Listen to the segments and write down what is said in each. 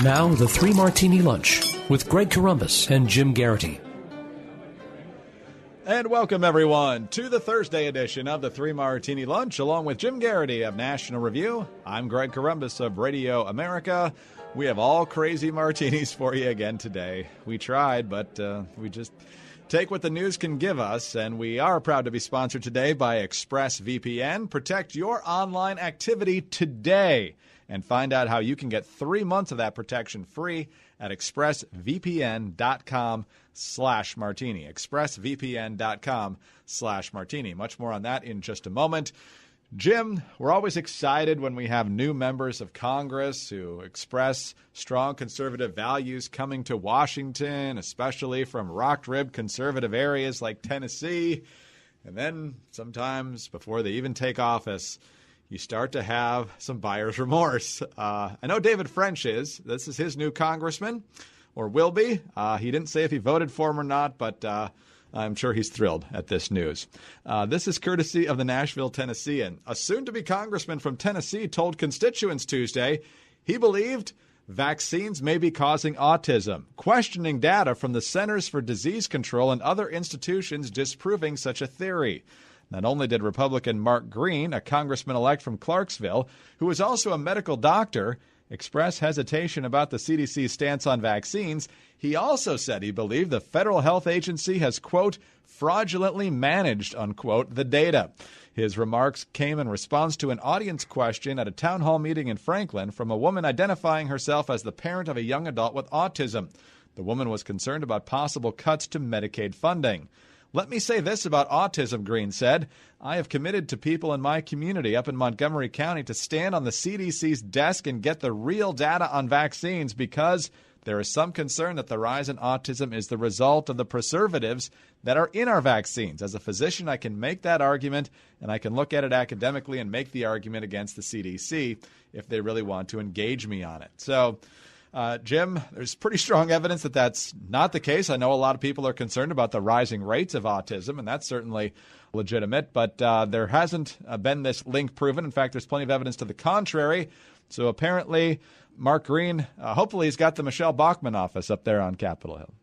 Now, the Three Martini Lunch with Greg Corombos and Jim Geraghty. And welcome, everyone, to the Thursday edition of the Three Martini Lunch, along with Jim Geraghty of National Review. I'm Greg Corombos of Radio America. We have all crazy martinis for you again today. We tried, but we just take what the news can give us, and we are proud to be sponsored today by ExpressVPN. Protect your online activity today and find out how you can get 3 months of that protection free at expressvpn.com/martini. expressvpn.com/martini. Much more on that in just a moment. Jim, we're always excited when we have new members of Congress who express strong conservative values coming to Washington, especially from rock-ribbed conservative areas like Tennessee. And then sometimes before they even take office, you start to have some buyer's remorse. I know David French is. This is his new congressman, or will be. He didn't say if he voted for him or not, but I'm sure he's thrilled at this news. This is courtesy of the Nashville Tennessean. A soon-to-be congressman from Tennessee told constituents Tuesday he believed vaccines may be causing autism, questioning data from the Centers for Disease Control and other institutions disproving such a theory. Not only did Republican Mark Green, a congressman-elect from Clarksville, who is also a medical doctor, express hesitation about the CDC's stance on vaccines, he also said he believed the federal health agency has, quote, fraudulently managed, unquote, the data. His remarks came in response to an audience question at a town hall meeting in Franklin from a woman identifying herself as the parent of a young adult with autism. The woman was concerned about possible cuts to Medicaid funding. Let me say this about autism, Green said. I have committed to people in my community up in Montgomery County to stand on the CDC's desk and get the real data on vaccines because there is some concern that the rise in autism is the result of the preservatives that are in our vaccines. As a physician, I can make that argument, and I can look at it academically and make the argument against the CDC if they really want to engage me on it. So, Jim, there's pretty strong evidence that that's not the case. I know a lot of people are concerned about the rising rates of autism, and that's certainly legitimate, but there hasn't been this link proven. In fact, there's plenty of evidence to the contrary. So apparently, Mark Green, hopefully he's got the Michelle Bachmann office up there on Capitol Hill.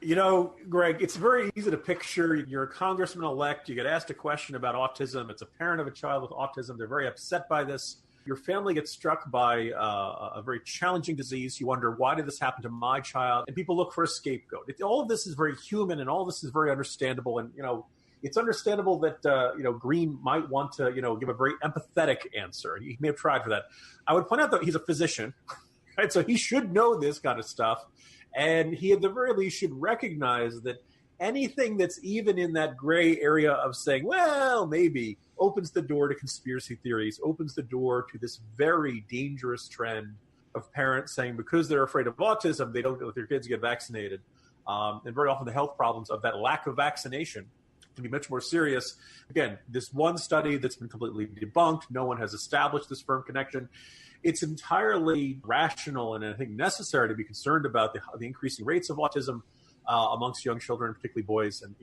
You know, Greg, it's very easy to picture you're a congressman-elect. You get asked a question about autism. It's a parent of a child with autism. They're very upset by this. Your family gets struck by a very challenging disease. You wonder, why did this happen to my child? And people look for a scapegoat. All of this is very human, and all of this is very understandable. And, you know, it's understandable that, Green might want to, give a very empathetic answer. He may have tried for that. I would point out that he's a physician, right? So he should know this kind of stuff. And he, at the very least, should recognize that anything that's even in that gray area of saying, well, maybe, opens the door to conspiracy theories, opens the door to this very dangerous trend of parents saying because they're afraid of autism, they don't let their kids get vaccinated. And very often the health problems of that lack of vaccination can be much more serious. Again, this one study that's been completely debunked, no one has established this firm connection. It's entirely rational and I think necessary to be concerned about the increasing rates of autism amongst young children, particularly boys. And,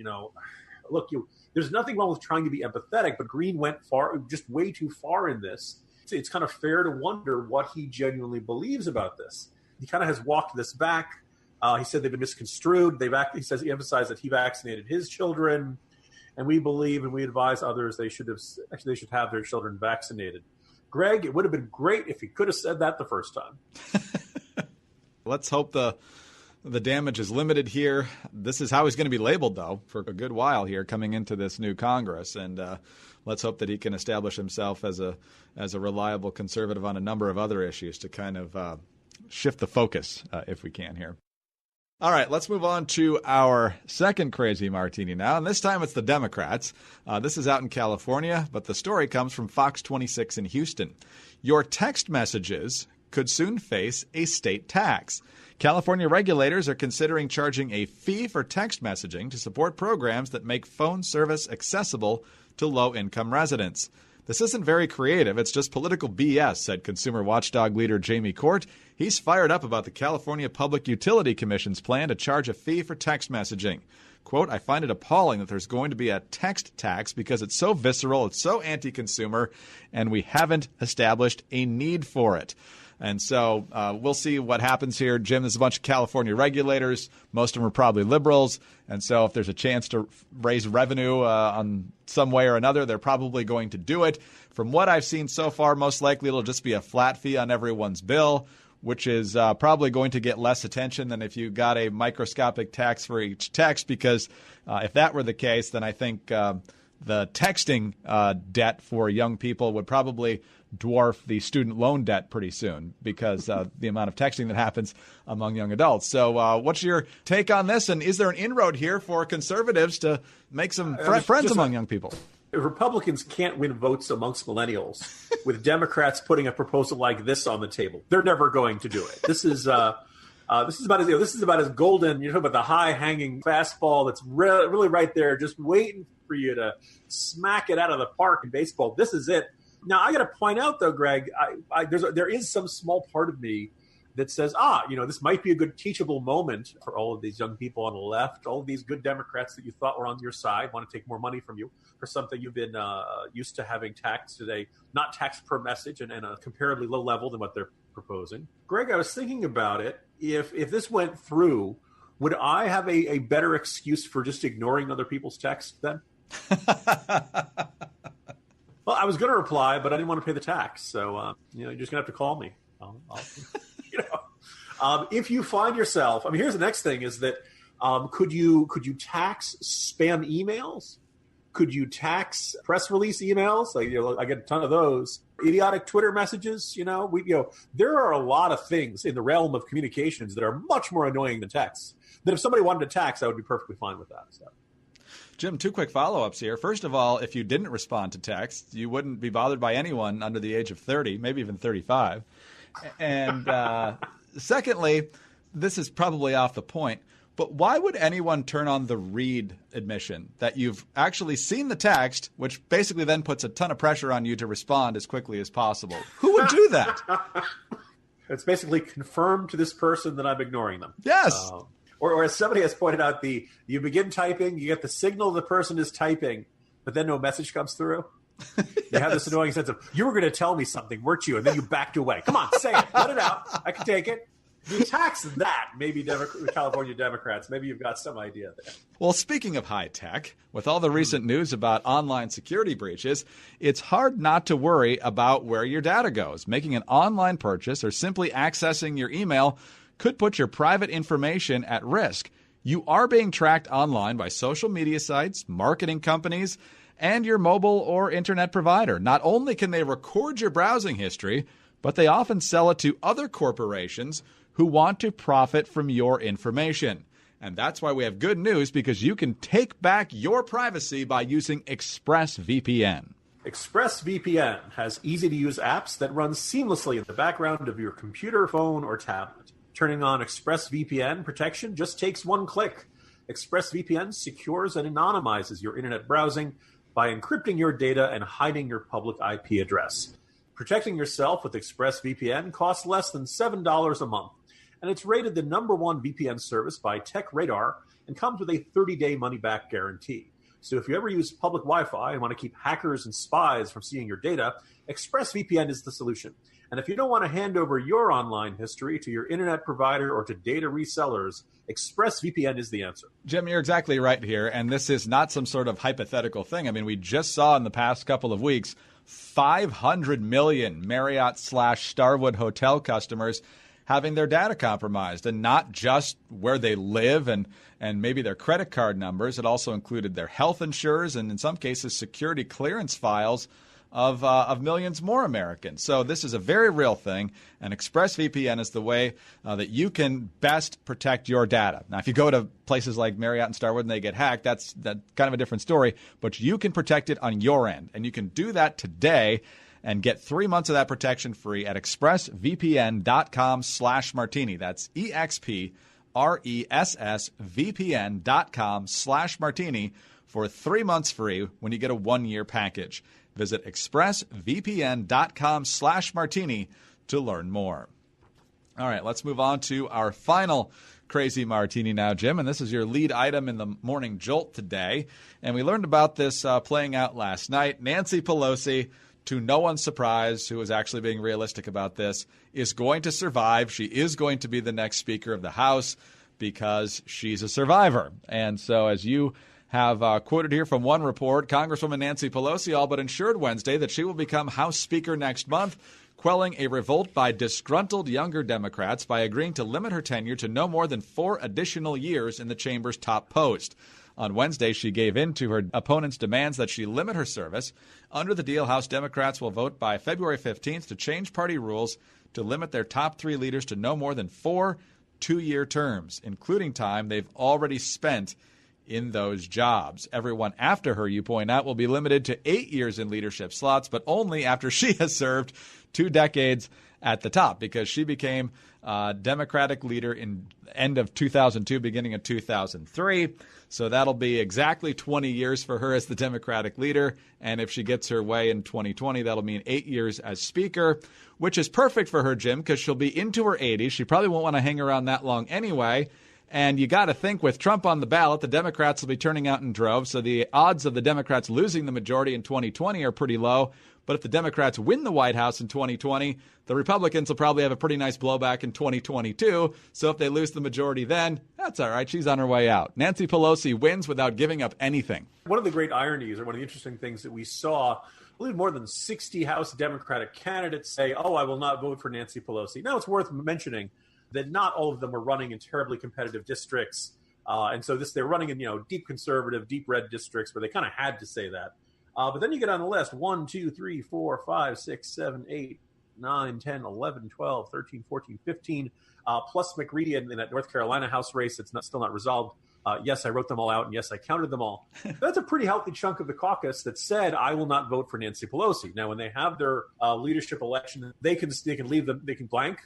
look, there's nothing wrong with trying to be empathetic, but Green went just way too far in this. It's kind of fair to wonder what he genuinely believes about this. He kind of has walked this back. He said they've been misconstrued. He says he emphasized that he vaccinated his children, and we believe and we advise others they should have their children vaccinated. Greg, it would have been great if he could have said that the first time. Let's hope the damage is limited here. This is how he's going to be labeled, though, for a good while here coming into this new Congress. And let's hope that he can establish himself as a reliable conservative on a number of other issues to kind of shift the focus, if we can here. All right, let's move on to our second crazy martini now, and this time it's the Democrats. This is out in California, but the story comes from Fox 26 in Houston. Your text messages could soon face a state tax. California regulators are considering charging a fee for text messaging to support programs that make phone service accessible to low-income residents. This isn't very creative. It's just political BS, said consumer watchdog leader Jamie Court. He's fired up about the California Public Utility Commission's plan to charge a fee for text messaging. Quote, I find it appalling that there's going to be a text tax because it's so visceral, it's so anti-consumer, and we haven't established a need for it. And so we'll see what happens here. Jim, there's a bunch of California regulators. Most of them are probably liberals. And so if there's a chance to raise revenue on some way or another, they're probably going to do it. From what I've seen so far, most likely it'll just be a flat fee on everyone's bill, which is probably going to get less attention than if you got a microscopic tax for each text, because if that were the case, then I think the texting debt for young people would probably dwarf the student loan debt pretty soon, because the amount of texting that happens among young adults. So what's your take on this? And is there an inroad here for conservatives to make some friends among young people? Republicans can't win votes amongst millennials with Democrats putting a proposal like this on the table. They're never going to do it. This is about as golden. You know, about the high hanging fastball that's really right there, just waiting for you to smack it out of the park in baseball. This is it. Now, I got to point out, though, Greg, there is some small part of me that says, this might be a good teachable moment for all of these young people on the left, all of these good Democrats that you thought were on your side, want to take more money from you for something you've been used to having taxed today, not taxed per message and a comparably low level than what they're proposing. Greg, I was thinking about it. If this went through, would I have a better excuse for just ignoring other people's texts then? Well, I was going to reply, but I didn't want to pay the tax. So, you're just going to have to call me. If you find yourself, here's the next thing is that could you tax spam emails? Could you tax press release emails? I get a ton of those. Idiotic Twitter messages, there are a lot of things in the realm of communications that are much more annoying than texts. That if somebody wanted to tax, I would be perfectly fine with that. So. Jim, two quick follow-ups here. First of all, if you didn't respond to text, you wouldn't be bothered by anyone under the age of 30, maybe even 35. And secondly, this is probably off the point, but why would anyone turn on the read admission that you've actually seen the text, which basically then puts a ton of pressure on you to respond as quickly as possible? Who would do that? It's basically confirmed to this person that I'm ignoring them. Yes. Or as somebody has pointed out, you begin typing, you get the signal the person is typing, but then no message comes through. Yes. You have this annoying sense of, you were going to tell me something, weren't you? And then you backed away. Come on, say it. Let it out. I can take it. You tax that, maybe California Democrats. Maybe you've got some idea there. Well, speaking of high tech, with all the recent news about online security breaches, it's hard not to worry about where your data goes. Making an online purchase or simply accessing your email could put your private information at risk. You are being tracked online by social media sites, marketing companies, and your mobile or internet provider. Not only can they record your browsing history, but they often sell it to other corporations who want to profit from your information. And that's why we have good news, because you can take back your privacy by using ExpressVPN. ExpressVPN has easy-to-use apps that run seamlessly in the background of your computer, phone, or tablet. Turning on ExpressVPN protection just takes one click. ExpressVPN secures and anonymizes your internet browsing by encrypting your data and hiding your public IP address. Protecting yourself with ExpressVPN costs less than $7 a month, and it's rated the #1 VPN service by TechRadar and comes with a 30-day money-back guarantee. So if you ever use public Wi-Fi and want to keep hackers and spies from seeing your data, ExpressVPN is the solution. And if you don't want to hand over your online history to your internet provider or to data resellers, ExpressVPN is the answer. Jim, you're exactly right here. And this is not some sort of hypothetical thing. We just saw in the past couple of weeks 500 million Marriott/Starwood hotel customers having their data compromised, and not just where they live and maybe their credit card numbers. It also included their health insurers and in some cases security clearance files of millions more Americans. So this is a very real thing, and ExpressVPN is the way that you can best protect your data. Now, if you go to places like Marriott and Starwood and they get hacked, that's kind of a different story, but you can protect it on your end, and you can do that today and get 3 months of that protection free at expressvpn.com/martini. That's EXPRESSVPN.com/martini for 3 months free when you get a 1-year package. Visit expressvpn.com/martini to learn more. All right, let's move on to our final crazy martini now, Jim. And this is your lead item in the Morning Jolt today. And we learned about this playing out last night. Nancy Pelosi to no one's surprise, who is actually being realistic about this, is going to survive. She is going to be the next Speaker of the House because she's a survivor. And so as you have quoted here from one report, Congresswoman Nancy Pelosi all but ensured Wednesday that she will become House Speaker next month, quelling a revolt by disgruntled younger Democrats by agreeing to limit her tenure to no more than 4 additional years in the chamber's top post. On Wednesday, she gave in to her opponents' demands that she limit her service. Under the deal, House Democrats will vote by February 15th to change party rules to limit their top 3 leaders to no more than 4 two-year terms, including time they've already spent in those jobs. Everyone after her, you point out, will be limited to 8 years in leadership slots, but only after she has served 2 decades at the top, because she became Democratic leader in end of 2002, beginning of 2003. So that'll be exactly 20 years for her as the Democratic leader. And if she gets her way in 2020, that'll mean 8 years as Speaker, which is perfect for her, Jim, because she'll be into her 80s. She probably won't want to hang around that long anyway. And you got to think, with Trump on the ballot, the Democrats will be turning out in droves. So the odds of the Democrats losing the majority in 2020 are pretty low. But if the Democrats win the White House in 2020, the Republicans will probably have a pretty nice blowback in 2022. So if they lose the majority then, that's all right. She's on her way out. Nancy Pelosi wins without giving up anything. One of the great ironies, or one of the interesting things that we saw, I believe more than 60 House Democratic candidates say, oh, I will not vote for Nancy Pelosi. Now, it's worth mentioning that not all of them were running in terribly competitive districts. And so they're running in, deep conservative, deep red districts where they kind of had to say that. But then you get on the list, 1, 2, 3, 4, 5, 6, 7, 8, 9, 10, 11, 12, 13, 14, 15, plus McReady in that North Carolina House race that's still not resolved. Yes, I wrote them all out, and yes, I counted them all. That's a pretty healthy chunk of the caucus that said, I will not vote for Nancy Pelosi. Now, when they have their leadership election, they can leave them, they can blank.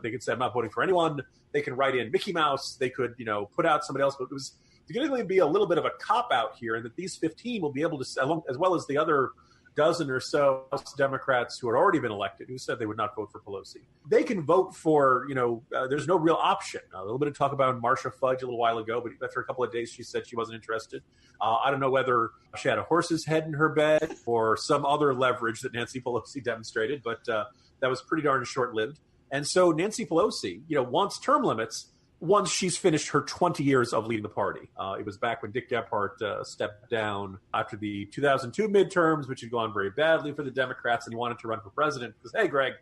They can say, I'm not voting for anyone. They can write in Mickey Mouse. They could, put out somebody else. But it was going to be a little bit of a cop-out here, and that these 15 will be able to, as well as the other dozen or so Democrats who had already been elected, who said they would not vote for Pelosi. They can vote for, there's no real option. A little bit of talk about Marcia Fudge a little while ago, but after a couple of days, she said she wasn't interested. I don't know whether she had a horse's head in her bed or some other leverage that Nancy Pelosi demonstrated, but that was pretty darn short-lived. And so Nancy Pelosi, wants term limits once she's finished her 20 years of leading the party. It was back when Dick Gephardt stepped down after the 2002 midterms, which had gone very badly for the Democrats, and he wanted to run for president because, hey, Greg,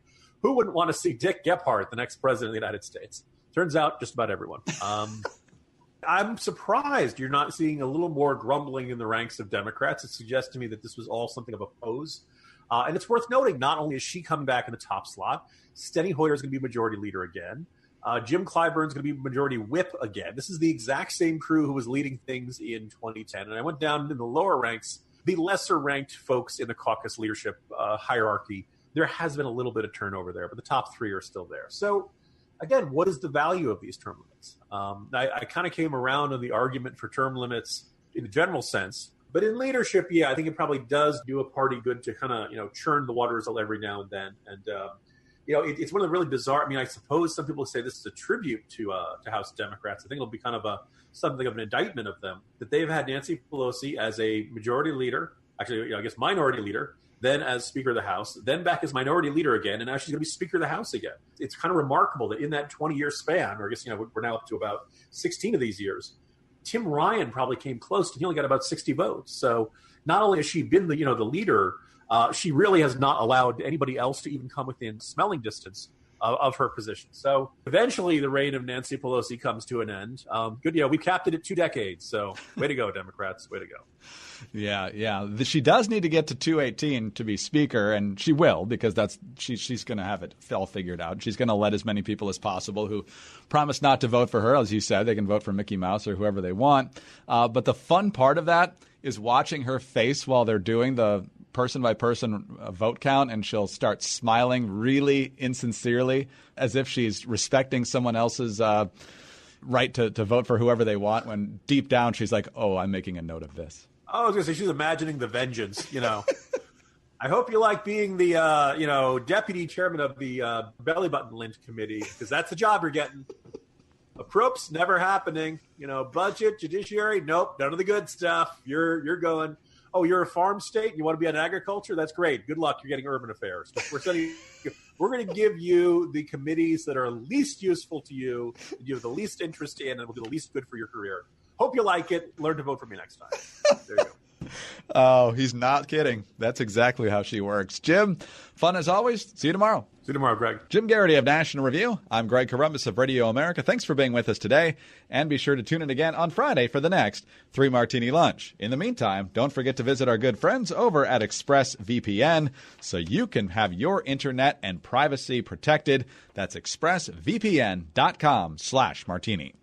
who wouldn't want to see Dick Gephardt, the next president of the United States? Turns out just about everyone. I'm surprised you're not seeing a little more grumbling in the ranks of Democrats. It suggests to me that this was all something of a pose. And it's worth noting, not only is she coming back in the top slot, Steny Hoyer is going to be majority leader again. Jim Clyburn's going to be majority whip again. This is the exact same crew who was leading things in 2010. And I went down in the lower ranks, the lesser ranked folks in the caucus leadership hierarchy. There has been a little bit of turnover there, but the top 3 are still there. So again, what is the value of these term limits? I kind of came around on the argument for term limits in the general sense. But in leadership, I think it probably does do a party good to kind of, churn the waters every now and then. And, it's one of the really bizarre. I suppose some people say this is a tribute to House Democrats. I think it'll be kind of something of an indictment of them that they've had Nancy Pelosi as a majority leader, actually, I guess minority leader, then as Speaker of the House, then back as minority leader again, and now she's going to be Speaker of the House again. It's kind of remarkable that in that 20-year span, or I guess we're now up to about 16 of these years, Tim Ryan probably came close, and he only got about 60 votes. So not only has she been the leader, she really has not allowed anybody else to even come within smelling distance of her position. So eventually the reign of Nancy Pelosi comes to an end. Good, we capped it at 2 decades. So way to go, Democrats. Way to go. Yeah. She does need to get to 218 to be Speaker, and she will, because she's going to have it all figured out. She's going to let as many people as possible who promise not to vote for her. As you said, they can vote for Mickey Mouse or whoever they want. But the fun part of that is watching her face while they're doing the person-by-person vote count, and she'll start smiling really insincerely as if she's respecting someone else's right to vote for whoever they want, when deep down she's like, oh, I'm making a note of this. Oh, I was going to say, she's imagining the vengeance, I hope you like being the, deputy chairman of the belly button lint committee, because that's the job you're getting. Approps, never happening. Budget, judiciary, nope, none of the good stuff. You're going. Oh, you're a farm state? You want to be on agriculture? That's great. Good luck. You're getting urban affairs. But we're going to give you the committees that are least useful to you, that you have the least interest in, and will do the least good for your career. Hope you like it. Learn to vote for me next time. There you go. Oh, he's not kidding. That's exactly how she works. Jim, fun as always. See you tomorrow. See you tomorrow, Greg. Jim Geraghty of National Review. I'm Greg Corombos of Radio America. Thanks for being with us today. And be sure to tune in again on Friday for the next 3 Martini Lunch. In the meantime, don't forget to visit our good friends over at ExpressVPN so you can have your internet and privacy protected. That's expressvpn.com/martini.